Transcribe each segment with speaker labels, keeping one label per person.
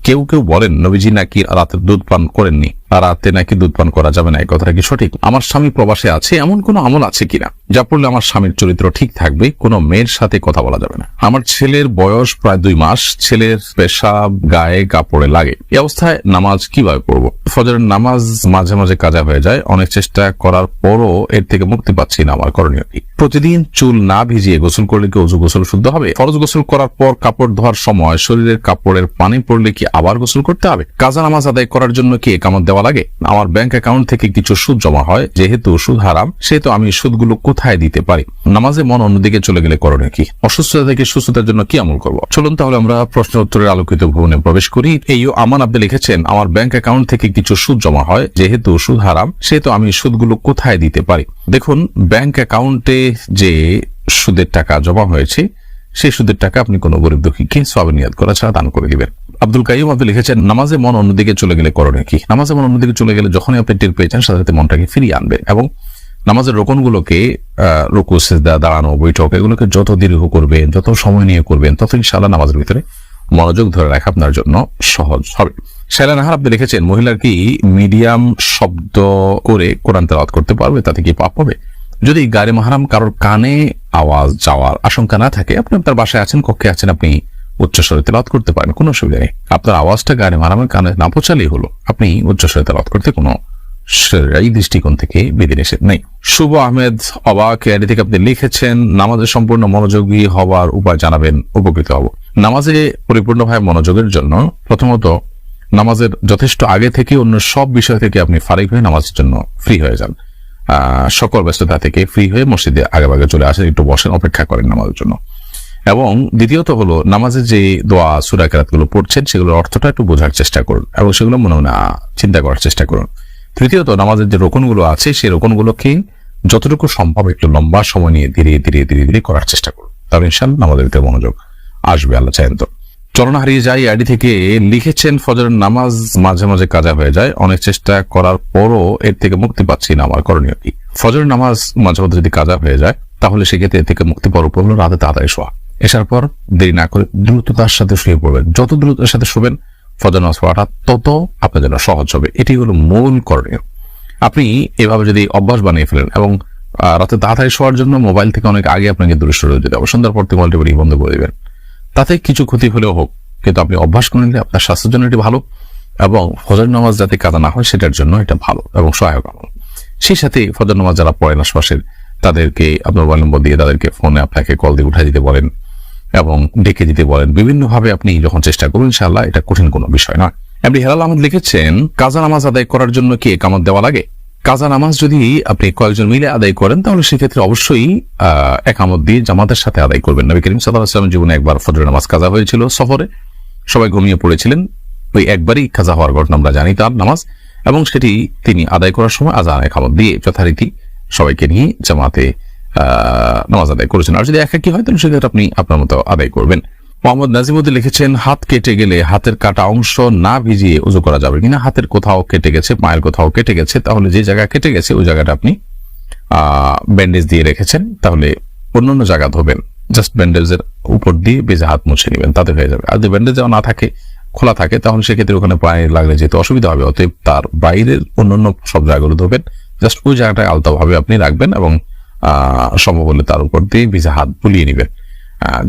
Speaker 1: কেউ কেউ বলেন নবীজি নাকি রাতে দুধ পান করেননি, আর রাতে নাকি দুধ পান করা যাবে না, এই কথাটা কি সঠিক? আমার স্বামী প্রবাসে আছে, এমন কোনো আমল আছে কিনা যা পড়লে আমার স্বামীর চরিত্র ঠিক থাকবে, কোনো মেয়ের সাথে কথা বলা যাবে না? আমার ছেলের বয়স প্রায় 2 মাস, ছেলের পেশাব গায়ে কাপড়ে লাগে, এই অবস্থায় নামাজ কিভাবে পড়বো? ফজরের নামাজ মাঝে মাঝে কাজা হয়ে যায়, অনেক চেষ্টা করার পরও এর থেকে মুক্তি পাচ্ছি না, আমার করণীয় কি? প্রতিদিন চুল না ভিজিয়ে গোসল করলে কি ওযু গোসল শুদ্ধ হবে? ফরজ গোসল করার পর কাপড় ধোয়ার সময় শরীরের কাপড়ের পানি পড়লে কি আবার গোসল করতে হবে? কাজা নামাজ আদায় করার জন্য কি একামত দেওয়া লাগে? আমার ব্যাংক অ্যাকাউন্ট থেকে কিছু সুদ জমা হয়, যেহেতু সুদ হারাম সেহেতু আমি সুদগুলো কোথায় দিতে পারি? নামাজে মন অন্যদিকে চলে গেলে করণীয় কি? অসুস্থতা থেকে সুস্থতার জন্য কি আমল করবো? চলুন তাহলে আমরা প্রশ্ন উত্তরের আলোকিত ভবনে প্রবেশ করি। এই আমান আপনি লিখেছেন, আমার ব্যাংক অ্যাকাউন্ট থেকে কিছু সুদ জমা হয়, যেহেতু সুদ হারাম সেহেতু আমি সুদগুলো কোথায় দিতে পারি? দেখুন, ব্যাংক অ্যাকাউন্টে যে সুদের টাকা জমা হয়েছে সেই সুদের টাকা আপনি কোনো গরিব দুঃখীকে সওয়াবে নিয়ত করা ছাড়া দান করে দিবেন। আব্দুল কাইয়ুম আপনি লিখেছেন, নামাজে মন অন্যদিকে চলে গেলে করণীয় কি? নামাজে মন অন্যদিকে চলে গেলে যখনই আপনি টের পেয়েছেন সাথে সাথে মনটাকে ফিরিয়ে আনবেন এবং নামাজের রোকনগুলোকে রুকু সিজদা দাঁড়ানো বৈঠক এগুলোকে যত দীর্ঘ করবেন, যত সময় নিয়ে করবেন, তত ইনশাআল্লাহ নামাজের ভিতরে মনোযোগ ধরে রাখা আপনার জন্য সহজ হবে। শায়লা নাহার আপনি লিখেছেন, মহিলার কি মিডিয়াম শব্দ করে কোরআন তেলাওয়াত করতে পারবে, তাতে কি পাপ হবে? যদি গায়রে মাহরাম কারোর কানে আওয়াজ যাওয়ার আশঙ্কা না থাকে, আপনি আপনার বাসায় আছেন, কক্ষে আছেন, আপনি উচ্চস্বরে তেলাওয়াত করতে পারেন, কোনো অসুবিধা নেই। আপনার আওয়াজটা গায়রে মাহরামের কানে না পৌঁছালেই হলো, আপনি উচ্চস্বরে তেলাওয়াত করতে কোনো এই দৃষ্টিকোণ থেকে বিধিনিষেধ নেই। শুভ আহমেদ অবাক এর থেকে আপনি লিখেছেন, নামাজে সম্পূর্ণ মনোযোগী হওয়ার উপায় জানাবেন, উপকৃত হব। নামাজে পরিপূর্ণভাবে মনোযোগের জন্য প্রথমত নামাজের যথেষ্ট আগে থেকে অন্য সব বিষয় থেকে আপনি ফারিগ হয়ে নামাজের জন্য ফ্রি হয়ে যান, সকল ব্যস্ততা থেকে ফ্রি হয়ে মসজিদে আগে চলে আসেন, একটু বসেন, অপেক্ষা করেন নামাজের জন্য। এবং দ্বিতীয়ত হলো নামাজে যে দোয়া সূরা কেরাত গুলো পড়ছেন সেগুলোর অর্থটা একটু বোঝার চেষ্টা করুন এবং সেগুলো মনে মনে চিন্তা করার চেষ্টা করুন। তৃতীয়ত নামাজের যে রোকনগুলো আছে সেই রোকনগুলোকে যতটুকু সম্ভব একটু লম্বা সময় নিয়ে ধীরে ধীরে করার চেষ্টা করুন, তাহলে ইনশাআল্লাহ নামাজের ভিতরে মনোযোগ আসবে, আল্লাহ চাইেন তো। চলন হারিয়ে যায় আইডি থেকে লিখেছেন, ফজরের নামাজ মাঝে মাঝে কাজা হয়ে যায়, অনেক চেষ্টা করার পরও এর থেকে মুক্তি পাচ্ছি না, আমার করণীয় কি? ফজরের নামাজ মাঝে মাঝে যদি কাজা হয়ে যায় তাহলে সেক্ষেত্রে এর থেকে মুক্তি পাওয়ার উপর হলো রাতে তাড়াতাড়ি শোয়া। এসার পর দেরি না করে দ্রুততার সাথে শুয়ে পড়বেন, যত দ্রুততার সাথে শুবেন ফজর নামাজ পড়াটা তত আপনার জন্য সহজ হবে, এটি হলো মূল করণীয়। আপনি এভাবে যদি অভ্যাস বানিয়ে ফেলেন এবং রাতে তাড়াতাড়ি শোয়ার জন্য মোবাইল থেকে অনেক আগে আপনাকে দূরে সরে যেতে হবে, সন্ধ্যার পর থেকে মোবাইলটি বন্ধ করে দিবেন, তাতে কিছু ক্ষতি হলেও হোক, কিন্তু আপনি অভ্যাস করে নিলে আপনার স্বাস্থ্যের জন্য এটি ভালো এবং ফজর নামাজ যাতে কাজা না হয় সেটার জন্য এটা ভালো এবং সহায়ক আমল। সেই সাথে ফজর নামাজ যারা পড়েন আশপাশের তাদেরকে আপনার মোবাইল নম্বর দিয়ে তাদেরকে ফোনে আপনাকে কল দিয়ে উঠাই দিতে বলেন এবং ডেকে দিতে বলেন, বিভিন্নভাবে আপনি যখন চেষ্টা করুন ইনশাআল্লাহ এটা কঠিন কোনো বিষয় নয়। আপনি হেলাল আহমদ লিখেছেন, কাজা নামাজ আদায় করার জন্য কি একামত দেওয়া লাগে? কাজা নামাজ যদি আপনি কয়েকজন মিলে আদায় করেন তাহলে সেক্ষেত্রে অবশ্যই একামত দিয়ে জামাতের সাথে আদায় করবেন। নবী করিম সাল্লাল্লাহু আলাইহি ওয়াসাল্লাম জীবনে একবার ফজরের নামাজ কাজা হয়েছিল, সফরে সবাই ঘুমিয়ে পড়েছিলেন, ওই একবারই কাজা হওয়ার ঘটনা আমরা জানি তার নামাজ, এবং সেটি তিনি আদায় করার সময় আযান একামত দিয়ে যথারীতি সবাইকে নিয়ে জামাতে নামাজ আদায় করেছেন। আর যদি একাকী হয় তাহলে সেক্ষেত্রে আপনি আপনার মতো আদায় করবেন। মোহাম্মদ নাজিমুদ্দিন লিখেছেন, হাত কেটে গেলে হাতের কাটা অংশ না ভিজিয়ে ওযু করা যাবে কিনা? হাতের কোথাও কেটে গেছে, পায়ের কোথাও কেটে গেছে, তাহলে যে জায়গা কেটে গেছে ওই জায়গাটা আপনি ব্যান্ডেজ দিয়ে রেখেছেন, তাহলে অন্যান্য জায়গা ধোবেন, জাস্ট ব্যান্ডেজের উপর দিয়ে বেজে হাত মুছে নেবেন, তাতে হয়ে যাবে। আর যদি ব্যান্ডেজ না থাকে, খোলা থাকে, তাহলে সেক্ষেত্রে ওখানে পায়ে লাগলে যেতে অসুবিধা হবে, অতএব তার বাইরের অন্যান্য সব জায়গাগুলো ধোবেন, জাস্ট ওই জায়গাটায় আলতাভাবে আপনি রাখবেন এবং সম্ভব হলে তার উপর দিয়ে ভিজা হাত বুলিয়ে নেবেন,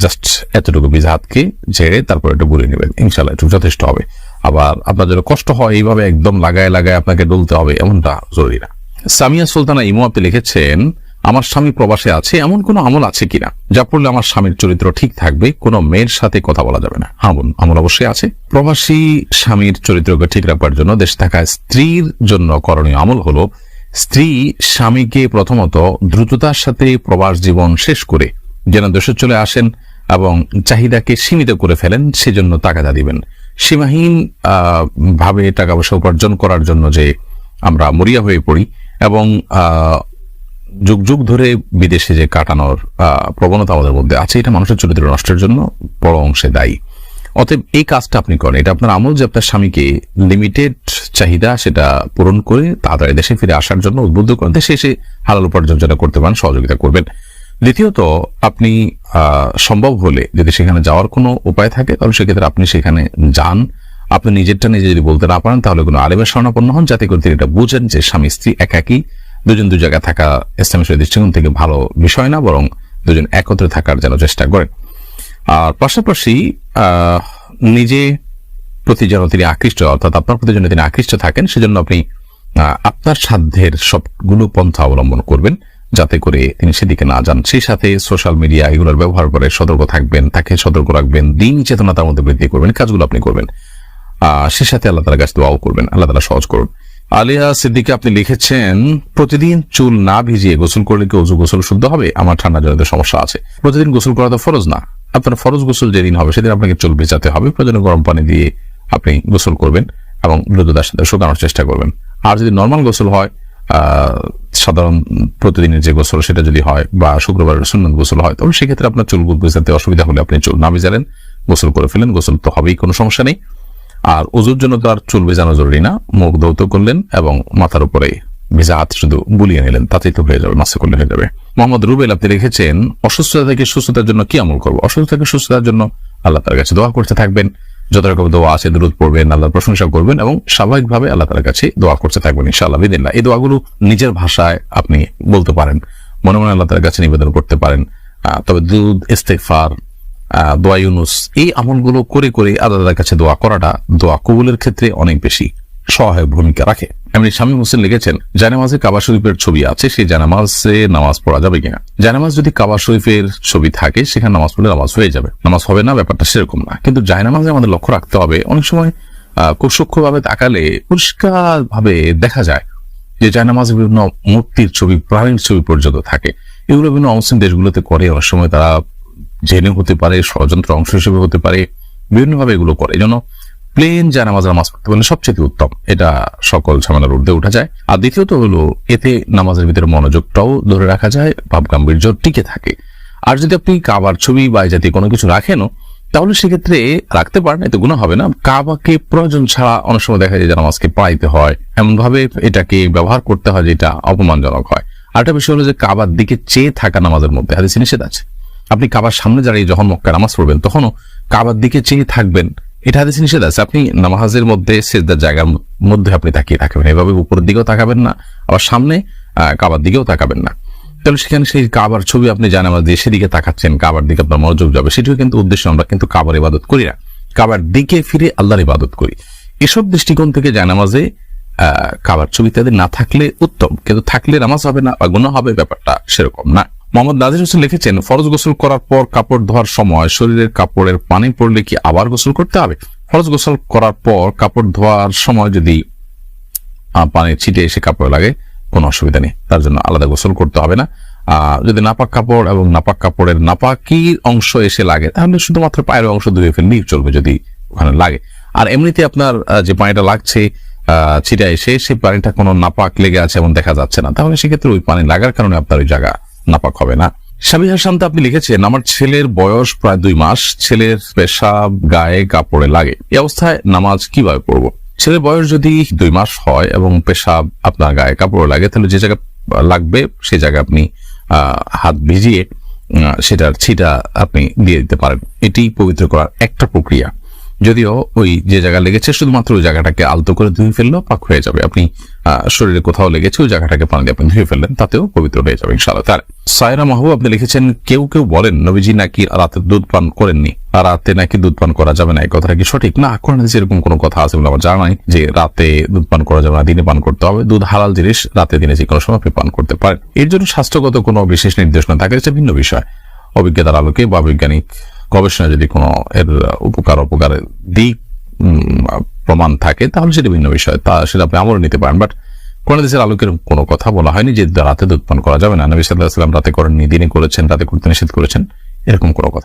Speaker 1: জাস্ট এতটুকু ভিজা হাতকে ঝেড়ে তারপর একটু বুলিয়ে নেবেন, ইনশাআল্লাহ একটু যথেষ্ট হবে। আবার আপনার জন্য কষ্ট হয় এইভাবে একদম লাগায় আপনাকে ডলতে হবে এমনটা জরুরি না। সামিয়া সুলতানা ইমো আপনি লিখেছেন, আমার স্বামী প্রবাসে আছে, এমন কোনো আমল আছে কিনা যা পড়লে আমার স্বামীর চরিত্র ঠিক থাকবে, কোনো মেয়ের সাথে কথা বলা যাবে না? আমল অবশ্যই আছে। প্রবাসী স্বামীর চরিত্রকে ঠিক রাখবার জন্য দেশে থাকা স্ত্রীর জন্য করণীয় আমল হলো, স্ত্রী স্বামীকে প্রথমত দ্রুততার সাথে প্রবাস জীবন শেষ করে যেন দেশে চলে আসেন এবং চাহিদাকে সীমিত করে ফেলেন, সেজন্য তাগাদা দিবেন। সীমাহীন ভাবে টাকা পয়সা উপার্জন করার জন্য যে আমরা মরিয়া হয়ে পড়ি এবং যুগ যুগ ধরে বিদেশে যে কাটানোর প্রবণতা আমাদের মধ্যে আছে, এটা মানুষের চরিত্র নষ্টের জন্য বড় অংশে দায়ী। অতএব এই কাজটা আপনি করেন, এটা আপনার আমল যে আপনার স্বামীকে লিমিটেড চাহিদা সেটা পূরণ করে তাড়াতাড়ি দেশে ফিরে আসার জন্য উদ্বুদ্ধ করেন, দেশে এসে হালাল উপার্জন যেটা করতে পারেন সহযোগিতা করবেন। দ্বিতীয়ত, আপনি সম্ভব হলে যদি সেখানে যাওয়ার কোনো উপায় থাকে তাহলে সেক্ষেত্রে আপনি সেখানে যান, আপনি নিজেরটা নিজে যদি বলতে না পারেন তাহলে কোনো আলেমের শরণাপন্ন হন, যাতে করে তিনি এটা বুঝেন যে স্বামী স্ত্রী একাকী দুজন দু জায়গায় থাকা ইসলামের দৃষ্টিকোণ থেকে ভালো বিষয় না, বরং দুজন একত্রে থাকার যেন চেষ্টা করেন। আর পাশাপাশি নিজে প্রতি যেন তিনি আকৃষ্ট, অর্থাৎ আপনার প্রতি যেন তিনি আকৃষ্ট থাকেন, সেজন্য আপনি আপনার সাধ্যের সবগুলো পন্থা অবলম্বন করবেন যাতে করে তিনি সেদিকে না যান। সেই সাথে সোশ্যাল মিডিয়া এগুলোর ব্যবহার করে সতর্ক থাকবেন, তাকে সতর্ক রাখবেন, দিন চেতনা তার মধ্যে বৃদ্ধি করবেন, কাজগুলো আপনি করবেন। সে সাথে আল্লাহ তাআলার কাছে দোয়াও করবেন, আল্লাহ তাআলা সহজ করুন। আলিয়া সিদ্দিকা আপনি লিখেছেন, প্রতিদিন চুল না ভিজিয়ে গোসল করলে কি ওযু গোসল শুদ্ধ হবে? আমার ঠান্ডা জনিত সমস্যা আছে। প্রতিদিন গোসল করা তো ফরজ না। আপনার ফরজ গোসল যেদিন হবে সেদিন আপনাকে চুল ভেজাতে হবে। প্রয়োজনে গরম পানি দিয়ে আপনি গোসল করবেন এবং দ্রুততার সাথে শুকানোর চেষ্টা করবেন। আর যদি নর্মাল গোসল হয়, সাধারণ প্রতিদিনের যে গোসল সেটা যদি হয়, বা শুক্রবারের সুন্নত গোসল হয়, তবে সেক্ষেত্রে আপনার চুল ভেজাতে অসুবিধা হলে আপনি চুল না ভেজালেন, গোসল করে ফেলেন, গোসল তো হবেই, কোনো সমস্যা নেই। আর ওযুর জন্য তো আর চুল ভেজানো জরুরি না, মুখ ধৌত করলেন এবং মাথার উপরে ভেজা হাত শুধু বুলিয়ে নিলেন, তাতেই তো হয়ে যাবে, মাসে করলে হয়ে যাবে। মোহাম্মদ রুবেল আপনি লিখেছেন, অসুস্থতা থেকে সুস্থতার জন্য কি আমল করবো? অসুস্থতা থেকে সুস্থতার জন্য আল্লাহ তাআলার কাছে দোয়া করতে থাকবেন, যত রকম দোয়া আছে দুরূদ পড়বেন, আল্লাহর প্রশংসা করবেন এবং স্বাভাবিকভাবে আল্লাহ তাআলার কাছে দোয়া করতে থাকবেন ইনশাআল্লাহ বিদিনিল্লাহ। এই দোয়াগুলো নিজের ভাষায় আপনি বলতে পারেন, মনে মনে আল্লাহ তাআলার কাছে নিবেদন করতে পারেন। তবে দুরূদ, ইস্তেগফার, দোয়া ইউনুস, এই আমলগুলো করে করে আল্লাহ তাআলার কাছে দোয়া করাটা দোয়া কবুলের ক্ষেত্রে অনেক বেশি সহায়ক ভূমিকা রাখে। এমনি স্বামী হোসেন লিখেছেন, জায়নামাজে কাবা শরীফের ছবি আছে, সেই জায়নামাজে নামাজ পড়া যাবে কিনা? জায়নামাজ যদি কাবা শরীফের ছবি থাকে সেখানে নামাজ পড়লে নামাজ হয়ে যাবে, নামাজ হবে না, ব্যাপারটা সেরকম না। কিন্তু জায়নামাজে আমাদের লক্ষ্য রাখতে হবে, অনেক সময় খুব সূক্ষ্মভাবে তাকালে পরিষ্কার ভাবে দেখা যায় যে জায়নামাজে বিভিন্ন মূর্তির ছবি, প্রাণীর ছবি পর্যন্ত থাকে। এগুলো বিভিন্ন অমুসলিম দেশগুলোতে করে, অনেক সময় তারা জেনে হতে পারে, ষড়যন্ত্র অংশ হিসেবে হতে পারে, বিভিন্নভাবে এগুলো করে। এই জন্য প্লেন জায়নামাজে নামাজ পড়তে পারলে সবচেয়ে উত্তম, এটা সকল ঝামেলার ঊর্ধ্বে উঠা যায়। আর দ্বিতীয়ত হলো, এতে নামাজের ভিতরে মনোযোগটাও ধরে রাখা যায়, ভাব গাম্ভীর্য টিকে থাকে। আর যদি আপনি কাবার ছবি বা এই জাতীয় কোনো কিছু রাখেনও, তাহলে সেক্ষেত্রে রাখতে পারেন, এতে গুনাহ হবে না। কাবাকে প্রয়োজন ছাড়া অনেক সময় দেখা যায় যে নামাজকে পড়াইতে হয়, এমন ভাবে এটাকে ব্যবহার করতে হয় যেটা অপমানজনক হয়। আরেকটা বিষয় হলো যে কাবার দিকে চেয়ে থাকা নামাজের মধ্যে হাদিসে নিষেধ আছে। আপনি কাবার সামনে দাঁড়িয়ে যখন মক্কায় নামাজ পড়বেন তখনও কাবার দিকে চেয়ে থাকবেন, এটা হাদিসে নিষেধ আছে। আপনি নামাজের মধ্যে সিজদার জায়গার মধ্যে আপনি তাকিয়ে থাকবেন, এভাবে উপরের দিকেও তাকাবেন না, আবার সামনে কাবার দিকেও তাকাবেন না। তাহলে সেখানে সেই কাবার ছবি আপনি জায়নামাজ দিয়ে সেদিকে তাকাচ্ছেন, কাবার দিকে আপনার মনোযোগ যাবে, সেটিও কিন্তু উদ্দেশ্য। আমরা কিন্তু কাবার ইবাদত করি না, কাবার দিকে ফিরে আল্লাহর ইবাদত করি। এসব দৃষ্টিকোণ থেকে জায়নামাজে কাবার ছবি ইত্যাদি না থাকলে উত্তম, কিন্তু থাকলে নামাজ হবে না বা গুনাহ হবে, ব্যাপারটা সেরকম না। মোহাম্মদ নাজির হোসেন লিখেছেন, ফরজ গোসল করার পর কাপড় ধোয়ার সময় শরীরের কাপড়ের পানি পড়লে কি আবার গোসল করতে হবে? ফরজ গোসল করার পর কাপড় ধোয়ার সময় যদি পানি ছিটে এসে কাপড়ে লাগে কোনো অসুবিধা নেই, তার জন্য আলাদা গোসল করতে হবে না। যদি নাপাক কাপড় এবং নাপাক কাপড়ের নাপাকির অংশ এসে লাগে তাহলে শুধুমাত্র পায়ের অংশ ধুয়ে ফেললেই চলবে যদি ওখানে লাগে। আর এমনিতে আপনার যে পানিটা লাগছে ছিটা এসে সেই পানিটা কোনো নাপাক লেগে আছে এমন দেখা যাচ্ছে না, তাহলে সেক্ষেত্রে ওই পানি লাগার কারণে আপনার ওই জায়গা নাপাক হবে না। সাবিহা শান্ত আপনি লিখেছেন, আমার ছেলের বয়স প্রায় 2 মাস, ছেলের পেশাব গায়ে কাপড়ে লাগে, এই অবস্থায় নামাজ কিভাবে পড়বো? ছেলের বয়স যদি 2 মাস হয় এবং পেশাব আপনার গায়ে কাপড়ে লাগে, তাহলে যে জায়গা লাগবে সেই জায়গায় আপনি হাত ভিজিয়ে সেটার ছিটা আপনি দিয়ে দিতে পারেন। এটি পবিত্র করার একটা প্রক্রিয়া। যদিও ওই যে জায়গা লেগেছে শুধুমাত্র ওই জায়গাটাকে আলতো করে ধুয়ে ফেললেও পাক হয়ে যাবে। আপনি শরীরে কোথাও লেগেছে ওই জায়গাটাকে পানি দিয়ে আপনি ধুয়ে ফেললেন, তাতেও পবিত্র হয়ে যাবে ইনশাআল্লাহ। তার সায়রা মাহবুব আপনি লিখেছেন, কেউ কেউ বলেন নবীজি নাকি রাতে দুধ পান করেননি, আর রাতে নাকি দুধ পান করা যাবে না, এই কথাটা কি সঠিক? না, কোরআনে এরকম কোনো কথা আছে বলে আমার জানা নাই যে রাতে দুধ পান করা যাবে না, দিনে পান করতে হবে। দুধ হালাল জিনিস, রাতে দিনে যে কোনো সময় আপনি পান করতে পারেন। এর জন্য স্বাস্থ্যগত কোনো বিশেষ নির্দেশনা থাকে সেটা ভিন্ন বিষয়। অভিজ্ঞতার আলোকে বা বৈজ্ঞানিক গবেষণা যদি কোনো এর অপকারের দিক প্রমাণ থাকে তাহলে সেটা ভিন্ন বিষয়, সেটা আপনি আমলে নিতে পারেন। বাট কোন দেশের আলোকের কোনো কথা বলা হয়নি যে রাতে দুধ পান করা যাবে না। নবী সাল্লাল্লাহু আলাইহি ওয়াসাল্লাম রাতে করেননি, দিনে করেছেন, রাতে করতে নিষেধ করেছেন, এরকম কোনো কথা